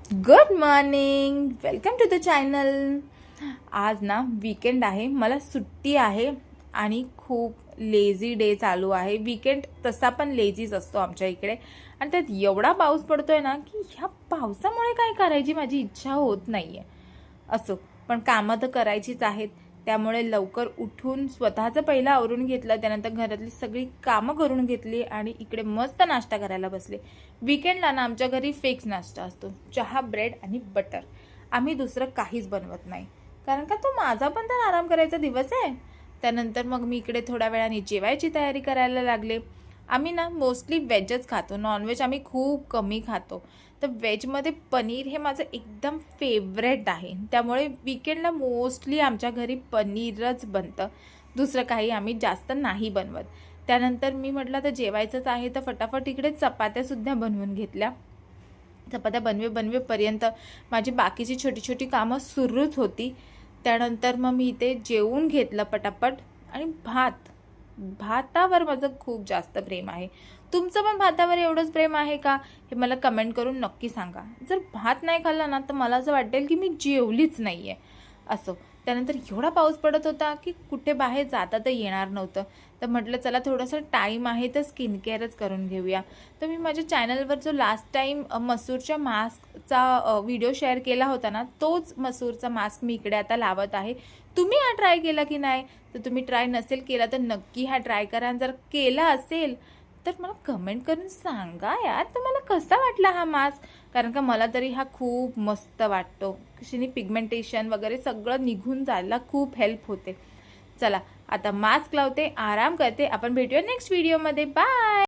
Good morning, welcome to the channel. आज ना weekend आहे, मला सुट्टी आहे आणि खूप लेझी डे चालू आहे. वीकेंड तसा पण लेझीच असतो आमच्या इकडे आणि त्यात एवढा पाऊस पडतोय ना की ह्या पावसामुळे काय करायची माझी इच्छा होत नाहीये. असो, पण कामं तर करायचीच आहेत. त्यामुळे लवकर उठून स्वतःचं पहिलं आवरून घेतलं, त्यानंतर घरातली सगळी कामं करून घेतली आणि इकडे मस्त नाश्ता करायला बसले. वीकेंडला ना आमच्या घरी फिक्स नाश्ता असतो, चहा, ब्रेड आणि बटर. आम्ही दुसरं काहीच बनवत नाही, कारण का तो माझा पण तर आराम करायचा दिवस आहे. त्यानंतर मग मी इकडे थोड्या वेळाने जेवायची तयारी करायला लागले. आम्ही ना मोस्टली व्हेजच खातो, नॉनव्हेज आम्ही खूप कमी खातो. तर व्हेजमध्ये पनीर हे माझं एकदम फेवरेट आहे, त्यामुळे वीकेंडला मोस्टली आमच्या घरी पनीरच बनतं. दुसरं काही आम्ही जास्त नाही बनवत. त्यानंतर मी म्हटलं तर जेवायचंच आहे, तर फटाफट इकडे चपात्यासुद्धा बनवून घेतल्या. चपात्या बनवेपर्यंत माझी बाकीची छोटी छोटी कामं सुरूच होती. त्यानंतर मग मी इथे जेवून घेतलं पटापट. आणि भातावर माझं खूप जास्त प्रेम आहे. तुमचं पण भातावर एवढंच प्रेम आहे का, हे मला कमेंट करून नक्की सांगा. जर भात नाही खाल्ला ना तर मला असं वाटेल की मी जेवलीच नाही आहे. असो, त्यानंतर एवढा पाऊस पडत होता की कुठे बाहेर जाता तर येणार नव्हतं. तर म्हटलं चला थोडंसं टाईम आहे तर स्किन केअरच करून घेऊया. तर मी माझ्या चॅनलवर जो लास्ट टाईम मसूरच्या मास्कचा व्हिडिओ शेअर केला होता ना, तोच मसूरचा मास्क मी इकडे आता लावत आहे. तुम्ही हा ट्राय केला की नाही? तर तुम्ही ट्राय नसेल केला तर नक्की हा ट्राय करा. जर केला असेल तर मला कमेंट करून सांगा यार, तुम्हाला कसा वाटला हा मास्क. कारण का मला तरी हा खूप मस्त वाटतो. कशाने पिगमेंटेशन वगैरे सगळं निघून जायला खूप हेल्प होते. चला आता मास्क लावते, आराम करते. आपण भेटूया नेक्स्ट व्हिडिओमध्ये. बाय.